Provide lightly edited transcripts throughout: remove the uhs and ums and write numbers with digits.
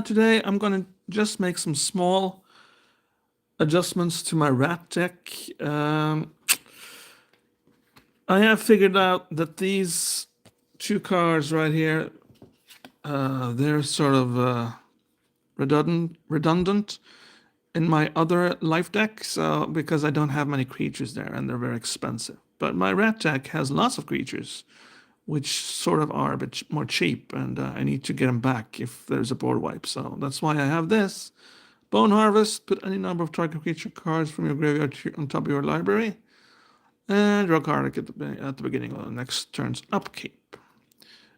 Today I'm going to just make some small adjustments to my rat deck. I have figured out that these two cards right here, they're sort of redundant in my other life deck, so because I don't have many creatures there and they're very expensive. But my rat deck has lots of creatures, which sort of are a bit more cheap, and I need to get them back if there's a board wipe. So that's why I have this. Bone Harvest, put any number of target creature cards from your graveyard on top of your library, and draw a card at the beginning of the next turn's upkeep.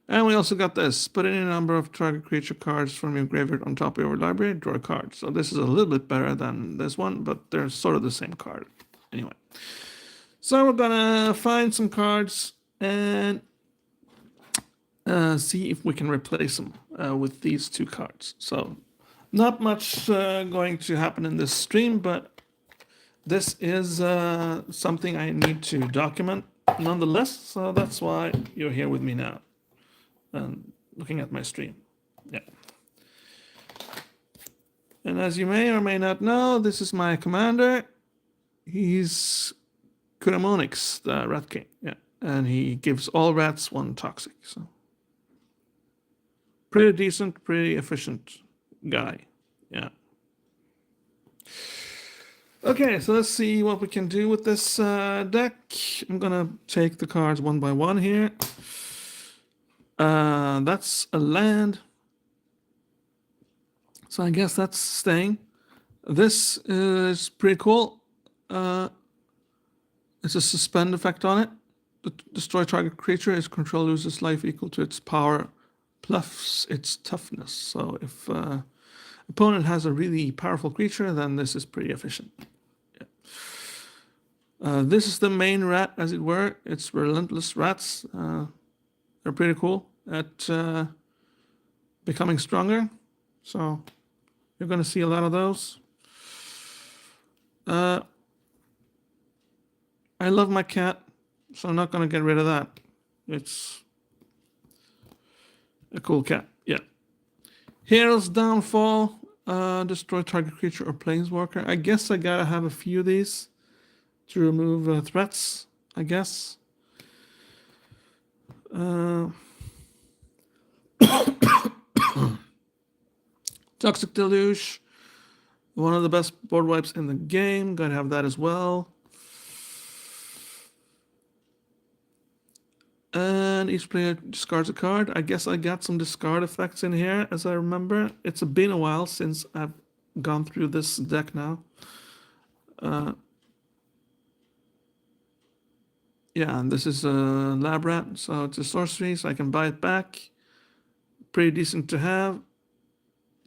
And we also got this, put any number of target creature cards from your graveyard on top of your library, draw a card. So this is a little bit better than this one, but they're sort of the same card. Anyway, so we're gonna find some cards and see if we can replace them with these two cards. So not much going to happen in this stream, but this is something I need to document nonetheless. So that's why you're here with me now and looking at my stream. Yeah. And as you may or may not know, this is my commander. He's Kuramonix, the Rat King. Yeah. And he gives all rats one toxic. So pretty decent, pretty efficient guy. Yeah. Okay, so let's see what we can do with this deck. I'm gonna take the cards one by one here. That's a land. So I guess that's staying. This is pretty cool. It's a suspend effect on it. Destroy target creature. Its control loses life equal to its power plus its toughness. So if opponent has a really powerful creature, then this is pretty efficient. Yeah. This is the main rat, as it were. It's relentless rats. They're pretty cool at becoming stronger. So you're going to see a lot of those. I love my cat, so I'm not going to get rid of that. It's a cool cat. Yeah. Hero's Downfall. Destroy target creature or planeswalker. I guess I gotta have a few of these to remove threats, I guess. Toxic Deluge. One of the best board wipes in the game. Gotta have that as well. And each player discards a card. I guess I got some discard effects in here, as I remember. It's been a while since I've gone through this deck now. Yeah, and this is a lab rat, so it's a sorcery, so I can buy it back. Pretty decent to have.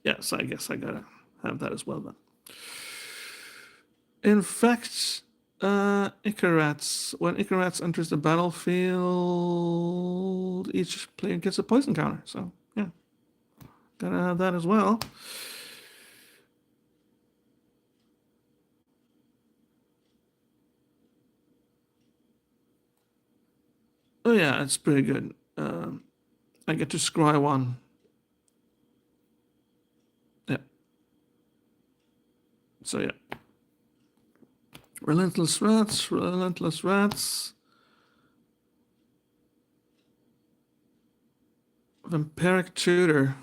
Yes, I guess I gotta have that as well then. In fact, Icarats. When Icarats enters the battlefield, each player gets a poison counter. So yeah, gotta have that as well. Oh yeah, it's pretty good. I get to scry one. Yeah. So yeah. Relentless Rats, Relentless Rats. Vampiric Tutor.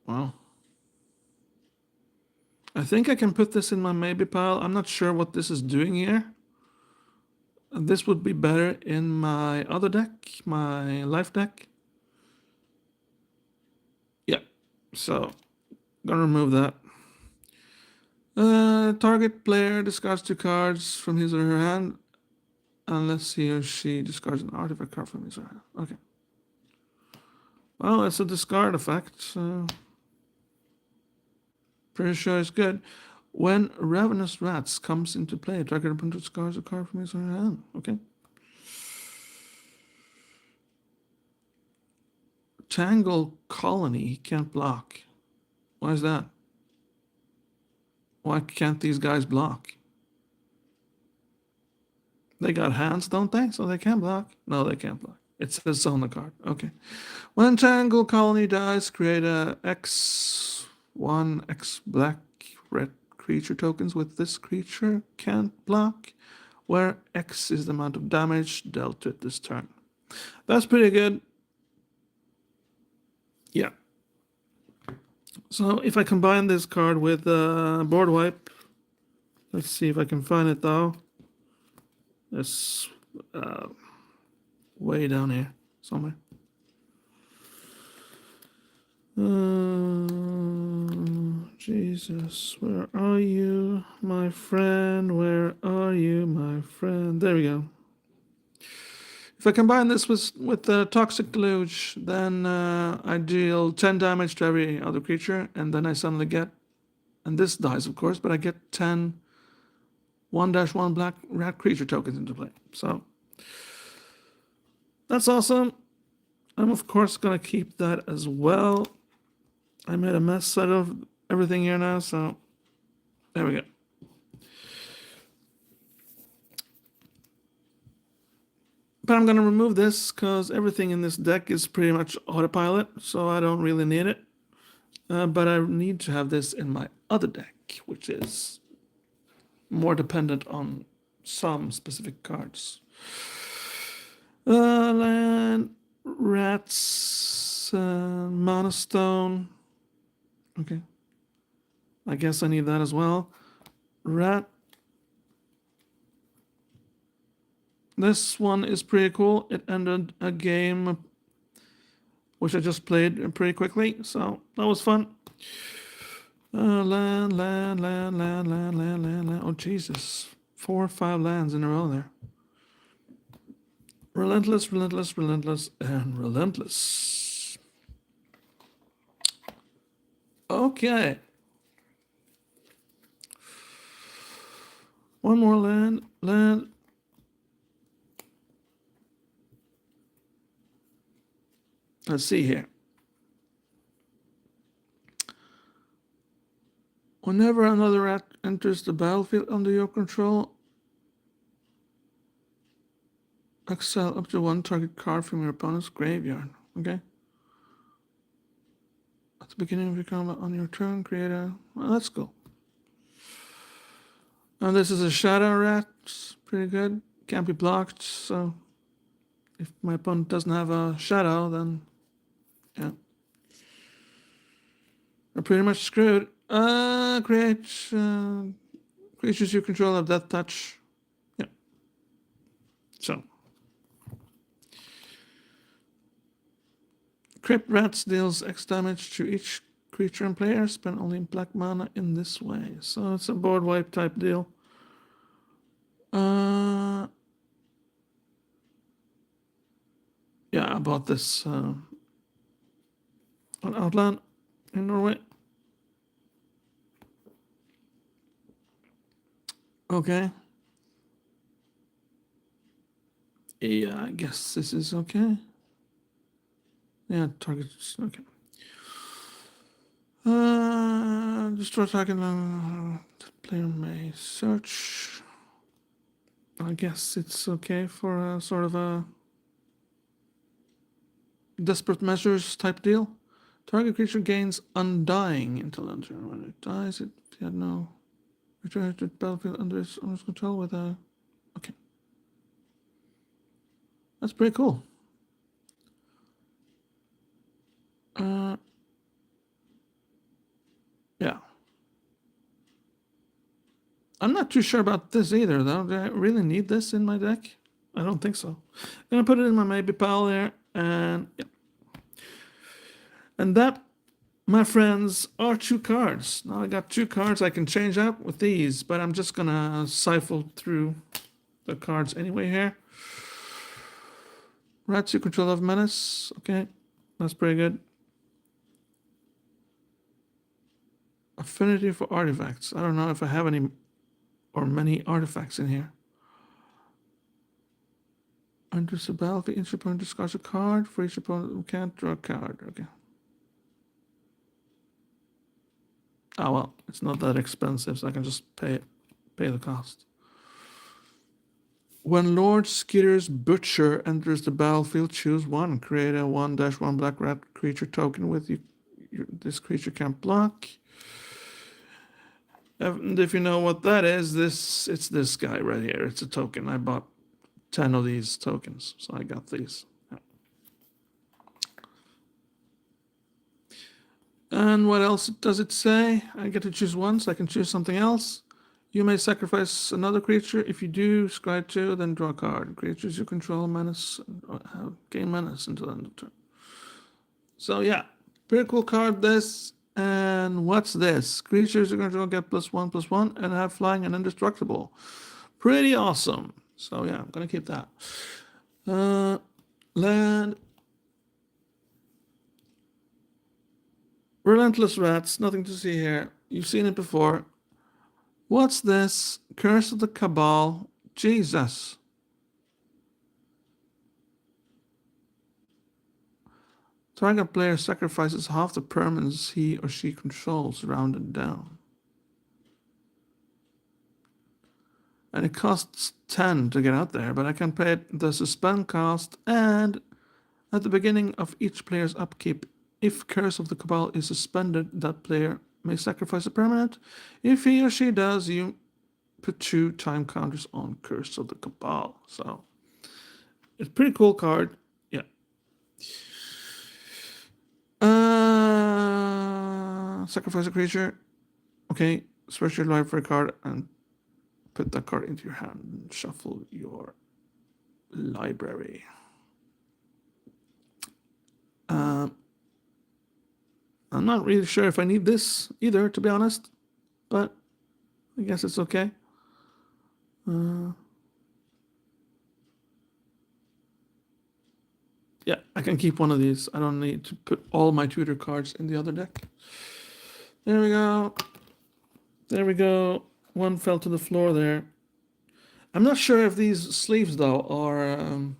Wow. I think I can put this in my maybe pile. I'm not sure what this is doing here. This would be better in my other deck, my life deck. Yeah, so gonna remove that. Target player discards 2 cards from his or her hand unless he or she discards an artifact card from his or her hand. Okay. Well, it's a discard effect, so pretty sure it's good. When Ravenous Rats comes into play, target opponent discards a card from his or her hand. Okay. Tangle Colony can't block. Why is that? Why can't these guys block? They got hands, don't they? So they can block. No, they can't block. It says so on the card. Okay. When Tangle Colony dies, create a X1 X black red creature tokens with this creature can't block, where X is the amount of damage dealt to it this turn. That's pretty good. Yeah. So if I combine this card with board wipe, let's see if I can find it though. It's way down here somewhere. Jesus, where are you, my friend? Where are you, my friend? There we go. If I combine this with the Toxic Deluge, then I deal 10 damage to every other creature, and then I suddenly get, and this dies of course, but I get 10 1-1 black rat creature tokens into play. So that's awesome. I'm of course gonna keep that as well. I made a mess out of everything here now, so there we go. But I'm gonna remove this because everything in this deck is pretty much autopilot, so I don't really need it. But I need to have this in my other deck, which is more dependent on some specific cards. Land, rats, mana stone. Okay. I guess I need that as well. Rat. This one is pretty cool. It ended a game which I just played pretty quickly, so that was fun. Land. Oh, Jesus. 4 or 5 lands in a row there. Relentless, and relentless. Okay. One more land. Let's see here. Whenever another rat enters the battlefield under your control, exile up to 1 target card from your opponent's graveyard. Okay. At the beginning of your combat on your turn, create a. Well, that's cool. Now this is a shadow rat. It's pretty good. Can't be blocked. So if my opponent doesn't have a shadow, then yeah, they're pretty much screwed. Create creatures you control have death touch. Yeah. So. Crypt Rats deals X damage to each creature and player. Spend only black mana in this way. So it's a board wipe type deal. Yeah, I bought this on Outland in Norway. Okay. Yeah, I guess this is okay. Yeah, targets. Okay. Destroy target. Player may search. I guess it's okay for a sort of a desperate measures type deal. Target creature gains undying until end turn. When it dies, it had no return to the battlefield under its owner's control with a. Okay. That's pretty cool. Yeah. I'm not too sure about this either, though. Do I really need this in my deck? I don't think so. I'm gonna put it in my maybe pile there, and yeah. And that, my friends, are 2 cards. Now I got 2 cards I can change out with these, but I'm just gonna siphon through the cards anyway here. Rats you control of menace. Okay, that's pretty good. Affinity for artifacts. I don't know if I have any or many artifacts in here. Enters the battlefield, each opponent discards a card. For each opponent who can't draw a card. Okay. Oh well, it's not that expensive, so I can just pay the cost. When Lord Skitter's Butcher enters the battlefield, choose one. Create a 1-1 black rat creature token with you. This creature can't block. And if you know what that is, it's this guy right here. It's a token. I bought 10 of these tokens, so I got these. And what else does it say? I get to choose one, so I can choose something else. You may sacrifice another creature. If you do, scry 2, then draw a card. Creatures you control menace, gain menace until the end of turn. So yeah, pretty cool card this. And what's this? Creatures you control get +1/+1 and have flying and indestructible. Pretty awesome. So yeah, I'm gonna keep that. Land. Relentless Rats, nothing to see here. You've seen it before. What's this? Curse of the Cabal. Jesus. Target player sacrifices half the permanents he or she controls, rounded down. And it costs 10 to get out there, but I can pay the suspend cost, and at the beginning of each player's upkeep, if Curse of the Cabal is suspended, that player may sacrifice a permanent. If he or she does, you put 2 time counters on Curse of the Cabal. So it's a pretty cool card. Yeah. Sacrifice a creature. Okay. Search your library for a card and put that card into your hand and shuffle your library. I'm not really sure if I need this either, to be honest, but I guess it's okay. Yeah, I can keep one of these. I don't need to put all my tutor cards in the other deck. There we go. There we go. One fell to the floor there. I'm not sure if these sleeves, though, are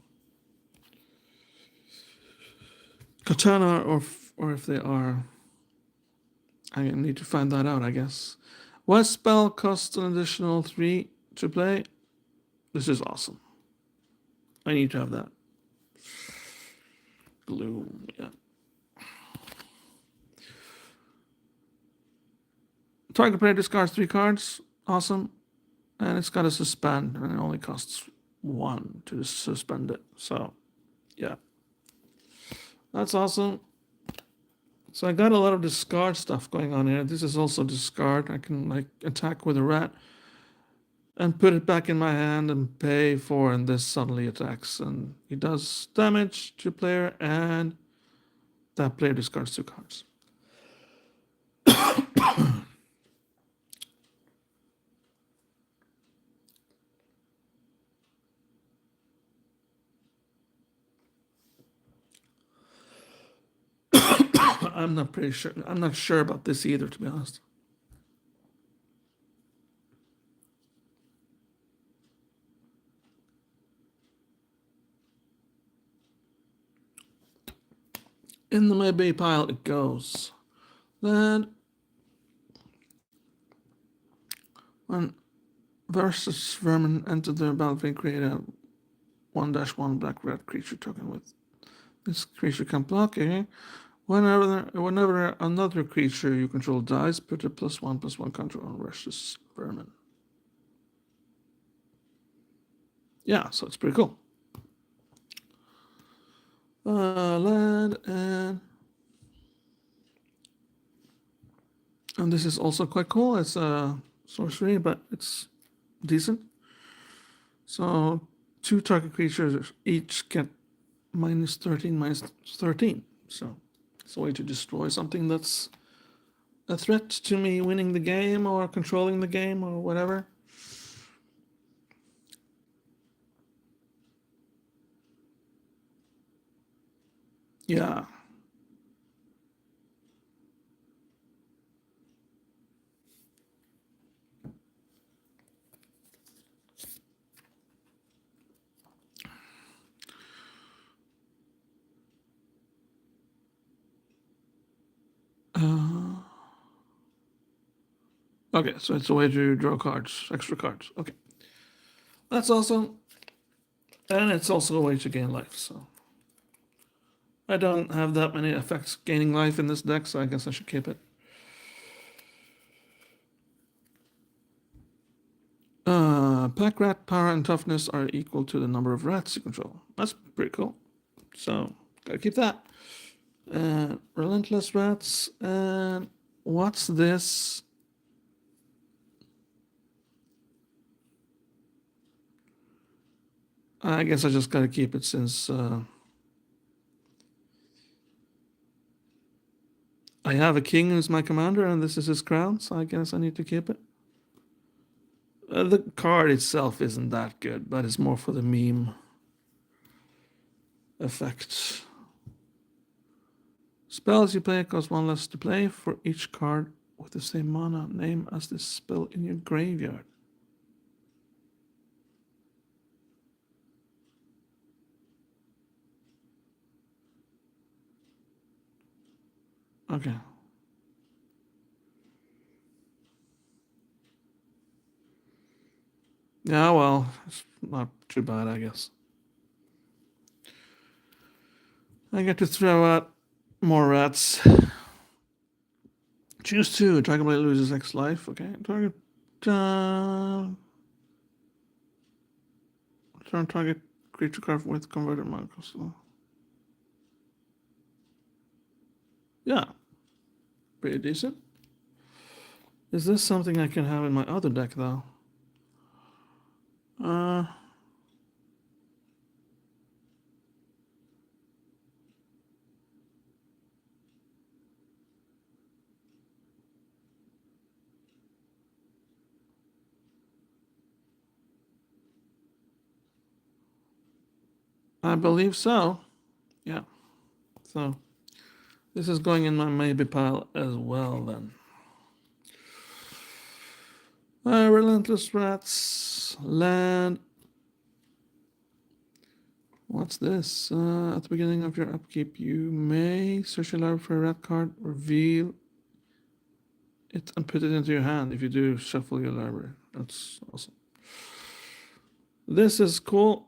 katana or if they are. I need to find that out, I guess. What spell costs an additional 3 to play? This is awesome. I need to have that. Gloom, yeah. Target player discards 3 cards. Awesome. And it's got a suspend, and it only costs 1 to suspend it. So, yeah. That's awesome. So I got a lot of discard stuff going on here. This is also discard. I can like attack with a rat and put it back in my hand and pay for, and this suddenly attacks. And he does damage to player, and that player discards 2 cards. I'm not sure about this either, to be honest. In the maybe pile it goes. Then when versus vermin enter the battlefield, create a 1-1 black red creature token with this creature can block. Okay. Whenever another creature you control dies, put a +1/+1 counter on versus vermin. Yeah, so it's pretty cool. Land and this is also quite cool. It's a sorcery, but it's decent. So 2 target creatures each get -13/-13. So it's a way to destroy something that's a threat to me winning the game or controlling the game or whatever. Yeah. Okay, so it's a way to draw cards, extra cards. Okay. That's awesome. And it's also a way to gain life, so I don't have that many effects gaining life in this deck, so I guess I should keep it. Pack rat power and toughness are equal to the number of rats you control. That's pretty cool. So, gotta keep that. Relentless rats. And what's this? I guess I just gotta keep it since I have a king who's my commander and this is his crown, so I guess I need to keep it. The card itself isn't that good, but it's more for the meme effect. Spells you play cost 1 less to play for each card with the same mana name as this spell in your graveyard. Okay. Yeah, well, it's not too bad, I guess. I get to throw out more rats. Choose 2. Target blade loses X life. Okay. Target. Target creature card with converted markers. So. Yeah. Pretty decent. Is this something I can have in my other deck, though? I believe so. Yeah. So this is going in my maybe pile as well then. Relentless Rats. Land. What's this? At the beginning of your upkeep, you may search your library for a rat card, reveal it, and put it into your hand. If you do, shuffle your library. That's awesome. This is cool.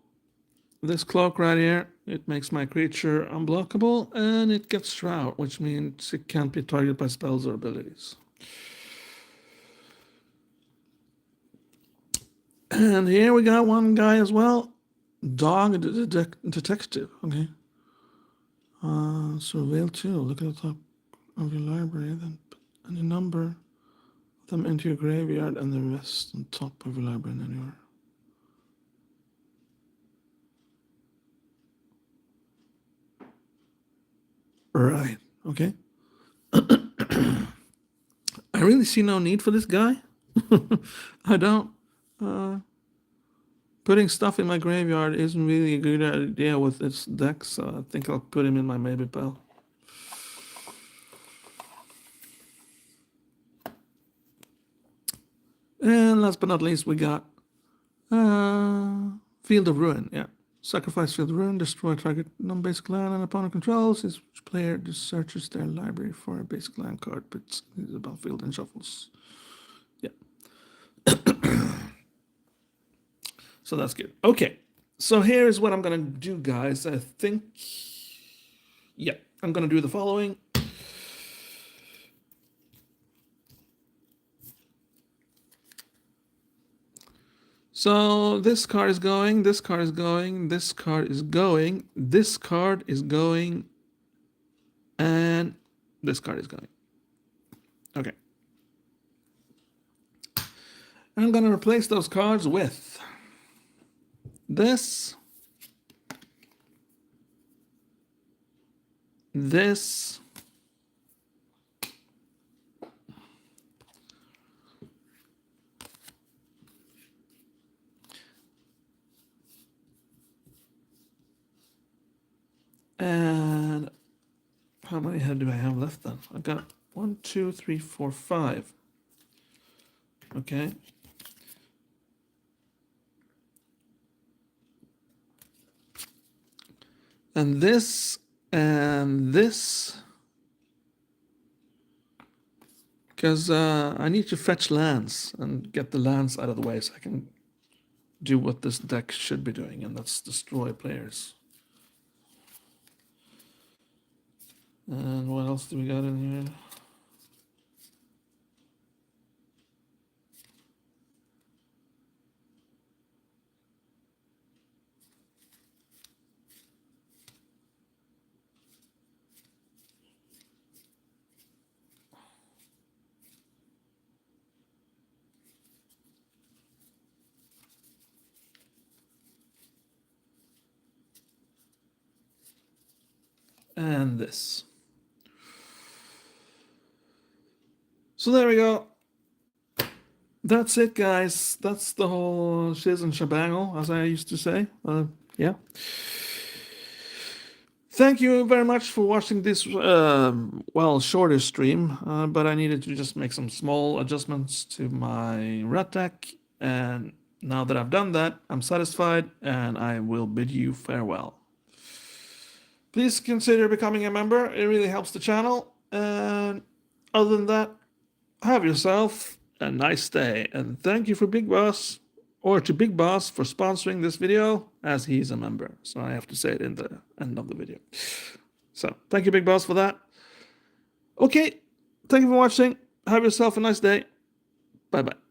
This cloak right here, it makes my creature unblockable, and it gets Shroud, which means it can't be targeted by spells or abilities. And here we got one guy as well. Dog detective. Okay. Surveil 2. Look at the top of your library, then put any number of them into your graveyard and the rest on top of your library and anywhere. Right. Okay. I really see no need for this guy. I don't. Putting stuff in my graveyard isn't really a good idea with this deck, so I think I'll put him in my maybe pile. And last but not least, we got Field of Ruin. Yeah. Sacrifice Field of Ruin, destroy target non-basic land and opponent controls. Each player just searches their library for a basic land card, but it's about field and shuffles. Yeah. So that's good. Okay. So here's what I'm going to do, guys. I think, yeah, I'm going to do the following. So this card is going, this card is going, this card is going, this card is going, and this card is going. Okay. And I'm going to replace those cards with this, this, and how many head do I have left then? I've got 1, 2, 3, 4, 5. Okay. And this, because I need to fetch lands and get the lands out of the way so I can do what this deck should be doing, and that's destroy players. And what else do we got in here? And this. So there we go. That's it, guys. That's the whole shiz and shabangle, as I used to say. Yeah. Thank you very much for watching this, well, shorter stream, but I needed to just make some small adjustments to my rat deck, and now that I've done that, I'm satisfied, and I will bid you farewell. Please consider becoming a member. It really helps the channel. And other than that, have yourself a nice day. And thank you for Big Boss, or to Big Boss, for sponsoring this video, as he's a member. So I have to say it in the end of the video. So thank you, Big Boss, for that. Okay, thank you for watching. Have yourself a nice day. Bye-bye.